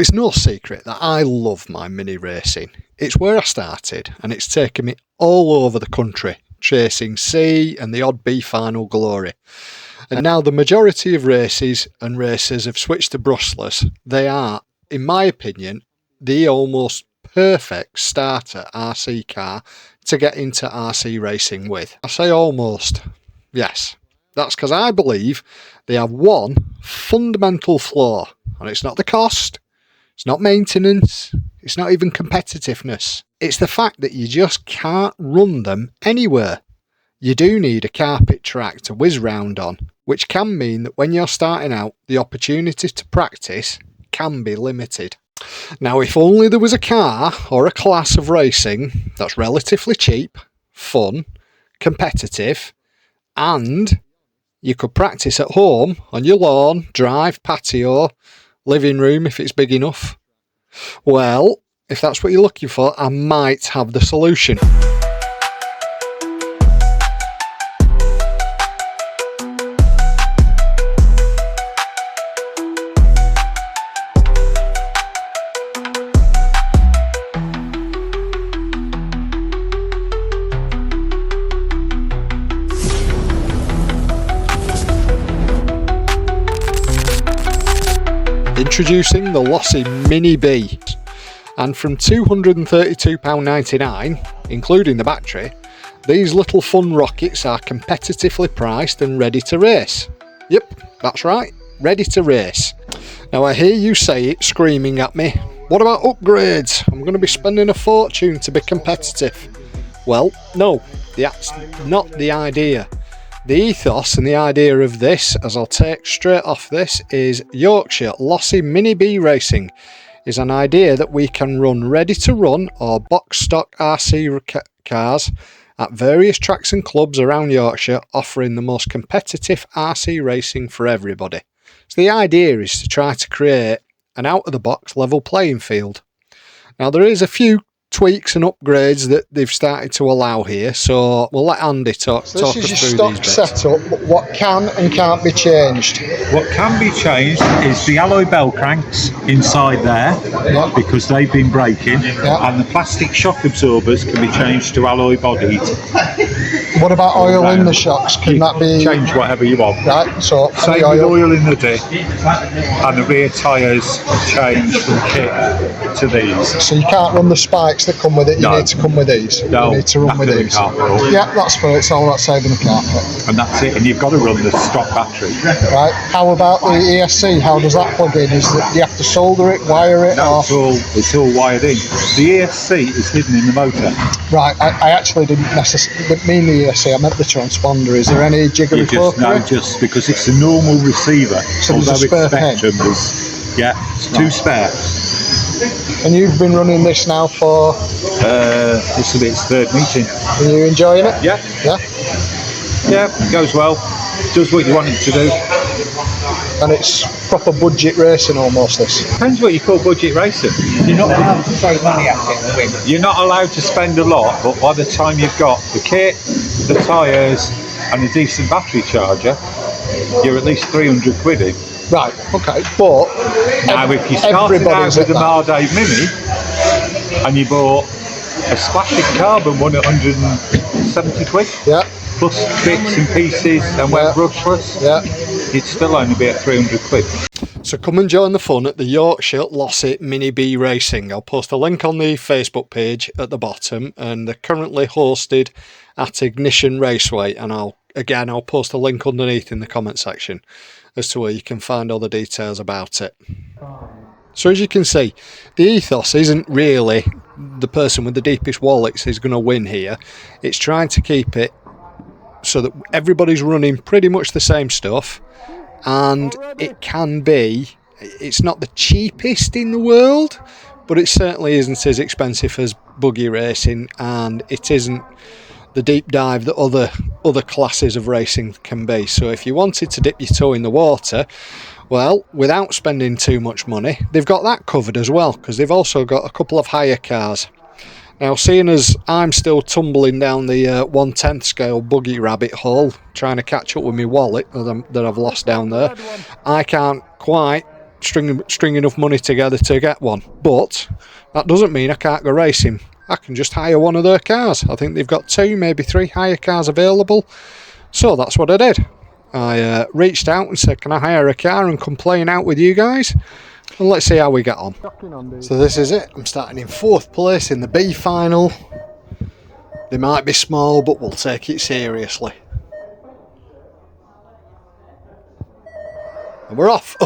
It's no secret that I love my mini racing. It's where I started, and it's taken me all over the country, chasing C and the odd B final glory. And now the majority of races and racers have switched to brushless. They are, in my opinion, the almost perfect starter RC car to get into RC racing with. I say almost. Yes, that's because I believe they have one fundamental flaw, and it's not the cost. It's not maintenance, it's not even competitiveness. It's the fact that you just can't run them anywhere. You do need a carpet track to whiz round on, which can mean that when you're starting out, the opportunity to practice can be limited. Now, if only there was a car or a class of racing that's relatively cheap, fun, competitive, and you could practice at home, on your lawn, drive, patio, living room if it's big enough. Well, if that's what you're looking for, I might have the solution. Introducing the Losi Mini B, and from £232.99, including the battery, these little fun rockets are competitively priced and ready to race. Yep, that's right, ready to race. Now I hear you say it screaming at me, what about upgrades? I'm going to be spending a fortune to be competitive. Well, no, that's not the idea. The ethos and the idea of this, as I'll take straight off this, is Yorkshire Losi Mini B Racing is an idea that we can run ready to run or box stock RC cars at various tracks and clubs around Yorkshire, offering the most competitive RC racing for everybody. So the idea is to try to create an out-of-the-box level playing field. Now there is a few tweaks and upgrades that they've started to allow here, so we'll let Andy talk us through these bits. This is your stock setup, but what can and can't be changed? What can be changed is the alloy bell cranks inside there, because they've been breaking, and the plastic shock absorbers can be changed to alloy bodied. What about oil in the shocks? Can that be change whatever you want? Right, so same with oil in the dick, and the rear tyres change from kit to these. So you can't run the spikes that come with it, you need to come with these. No, you need to run with these. Yeah, that's fair, it's all about saving the carpet. And that's it, and you've got to run the stock battery. Right, how about the ESC, how does that plug in? Do you have to solder it, wire it? No, it's all wired in. The ESC is hidden in the motor. Right, I actually didn't mean the ESC, I meant the transponder. Is there any jiggery pokery? No, just because it's a normal receiver. So there's a spare pin? It's two spare. And you've been running this now for? This will be its third meeting. Are you enjoying it? Yeah. Yeah? Yeah, it goes well. Does what you want it to do. And it's proper budget racing almost, this. Depends what you call budget racing. You're not allowed to throw money at it and win. You're not allowed to spend a lot, but by the time you've got the kit, the tyres and a decent battery charger, you're at least 300 quid in. Right, okay, but now if you started out with the Marday Mini and you bought a splastic carbon one at 170 quid, plus bits and pieces and went brushless, you'd still only be at 300 quid. So come and join the fun at the Yorkshire Losi Mini B Racing. I'll post a link on the Facebook page at the bottom, and they're currently hosted at Ignition Raceway, and I'll post a link underneath in the comment section as to where you can find all the details about it. So as you can see, the ethos isn't really the person with the deepest wallets is going to win here. It's trying to keep it so that everybody's running pretty much the same stuff, and it's not the cheapest in the world, but it certainly isn't as expensive as buggy racing, and it isn't the deep dive that other classes of racing can be. So if you wanted to dip your toe in the water, well, without spending too much money, they've got that covered as well, because they've also got a couple of hire cars. Now, seeing as I'm still tumbling down the 1/10 scale buggy rabbit hole, trying to catch up with my wallet that I've lost down there, I can't quite string enough money together to get one. But that doesn't mean I can't go racing. I can just hire one of their cars. I think they've got 2, maybe 3 hire cars available. So that's what I did. I reached out and said, can I hire a car and come playing out with you guys? And let's see how we get on. So this is it. I'm starting in 4th place in the B final. They might be small, but we'll take it seriously. And we're off.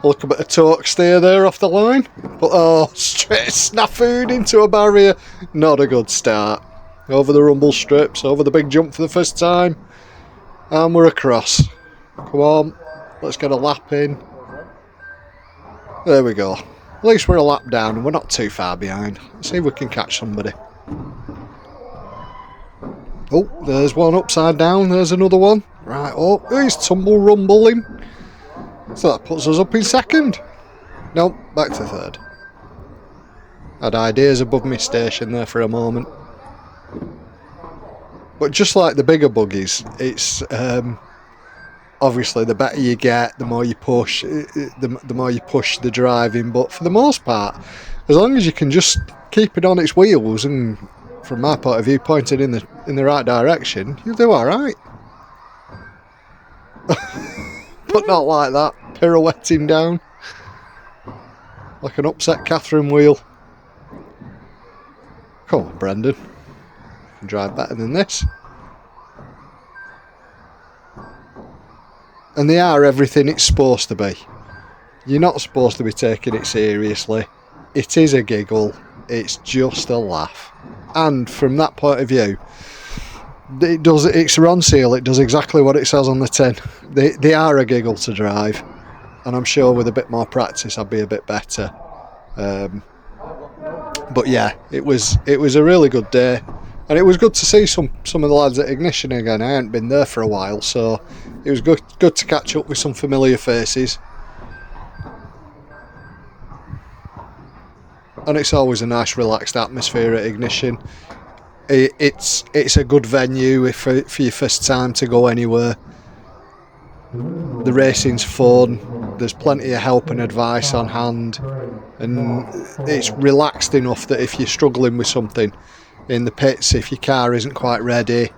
Look a bit of torque steer there off the line. But oh, straight snafu'd into a barrier. Not a good start. Over the rumble strips, over the big jump for the first time. And we're across. Come on, let's get a lap in. There we go. At least we're a lap down and we're not too far behind. Let's see if we can catch somebody. Oh, there's one upside down. There's another one. Right, oh, he's tumble rumbling. So that puts us up in 2nd. Nope, back to 3rd. Had ideas above my station there for a moment. But just like the bigger buggies, it's obviously the better you get, the more you push, the more you push the driving. But for the most part, as long as you can just keep it on its wheels and, from my point of view, pointed in the right direction, you'll do all right. But not like that, pirouetting down like an upset Catherine wheel. Come on, Brendan. You can drive better than this. And they are everything it's supposed to be. You're not supposed to be taking it seriously. It is a giggle. It's just a laugh. And from that point of view, it's Ron Seal. It does exactly what it says on the tin. They are a giggle to drive. And I'm sure with a bit more practice I'd be a bit better. But yeah, it was a really good day. And it was good to see some of the lads at Ignition again. I hadn't been there for a while, so it was good to catch up with some familiar faces. And it's always a nice relaxed atmosphere at Ignition. It's a good venue for your first time to go anywhere. The racing's fun, there's plenty of help and advice on hand, and it's relaxed enough that if you're struggling with something in the pits, if your car isn't quite ready,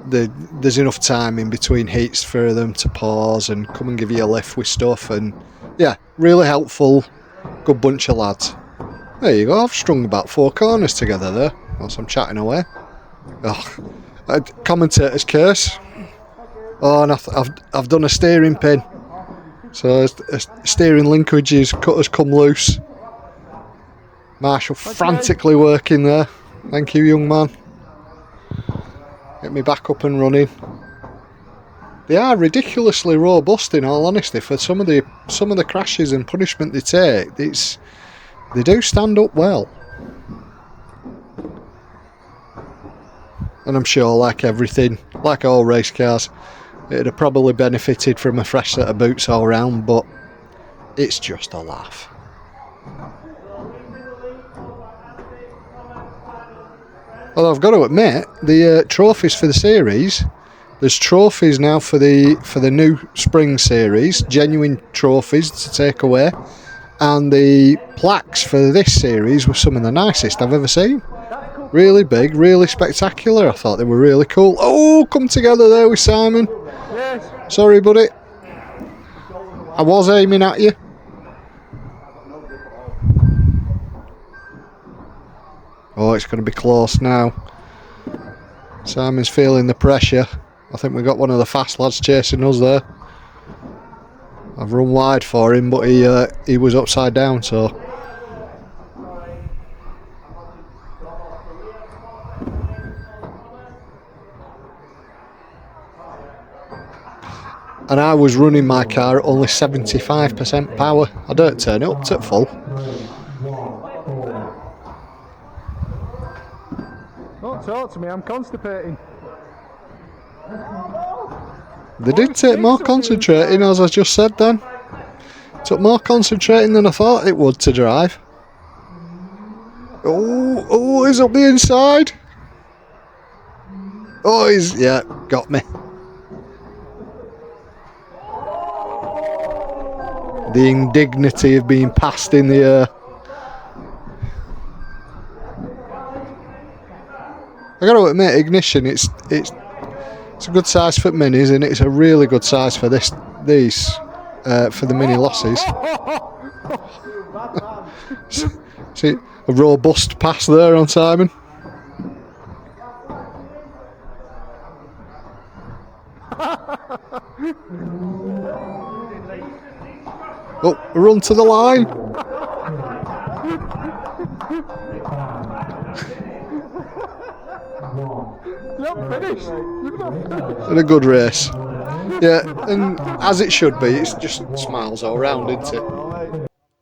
there's enough time in between heats for them to pause and come and give you a lift with stuff. And yeah, really helpful, good bunch of lads. There you go, I've strung about 4 corners together there whilst I'm chatting away. Oh, commentator's curse. Oh, and I've done a steering pin, so steering linkage has come loose. Marshall frantically working there. Thank you, young man. Get me back up and running. They are ridiculously robust, in all honesty, for some of the crashes and punishment they take. They do stand up well. And I'm sure, like everything, like all race cars, it'd have probably benefited from a fresh set of boots all round, but it's just a laugh. Although I've got to admit, the trophies for the series, there's trophies now for the new spring series, genuine trophies to take away, and the plaques for this series were some of the nicest I've ever seen. Really big, really spectacular. I thought they were really cool. Oh, come together there with Simon. Yes. Sorry, buddy. I was aiming at you. Oh, it's going to be close now. Simon's feeling the pressure. I think we got one of the fast lads chasing us there. I've run wide for him, but he was upside down, so. And I was running my car at only 75% power. I don't turn it up to full. Don't talk to me, I'm constipating. They did take more concentrating, as I just said then. Took more concentrating than I thought it would to drive. Oh, he's up the inside. Oh, yeah, got me. the indignity of being passed in the air. I gotta admit, Ignition, it's a good size for minis, and it's a really good size for these for the mini Lossis. See, a robust pass there on Simon. Oh, a run to the line. And a good race. Yeah, and as it should be, it's just smiles all round, isn't it?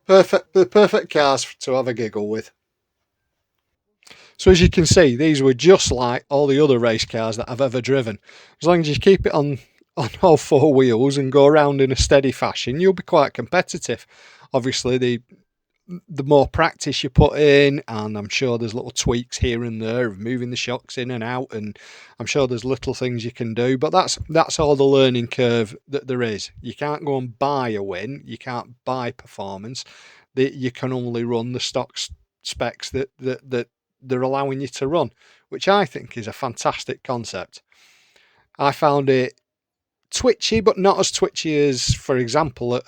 The perfect cars to have a giggle with. So as you can see, these were just like all the other race cars that I've ever driven. As long as you keep it on all four wheels and go around in a steady fashion, you'll be quite competitive. Obviously, the more practice you put in, and I'm sure there's little tweaks here and there of moving the shocks in and out, and I'm sure there's little things you can do, but that's all the learning curve that there is. You can't go and buy a win, you can't buy performance, you can only run the stock specs that they're allowing you to run, which I think is a fantastic concept. I found it twitchy, but not as twitchy as, for example,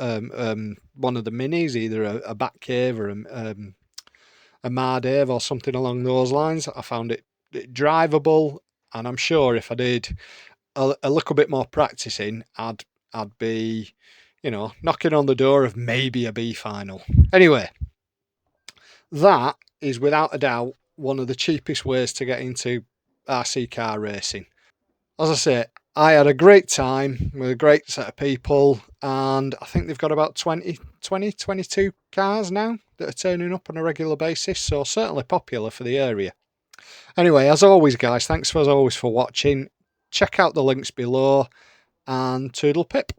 one of the minis, either a Batcave or a Mardave or something along those lines. I found it drivable, and I'm sure if I did a little bit more practicing, I'd be, knocking on the door of maybe a B final. Anyway, that is without a doubt one of the cheapest ways to get into RC car racing. As I say, I had a great time with a great set of people, and I think they've got about 22 cars now that are turning up on a regular basis, so certainly popular for the area. Anyway, as always, guys, thanks as always for watching. Check out the links below, and toodle pip.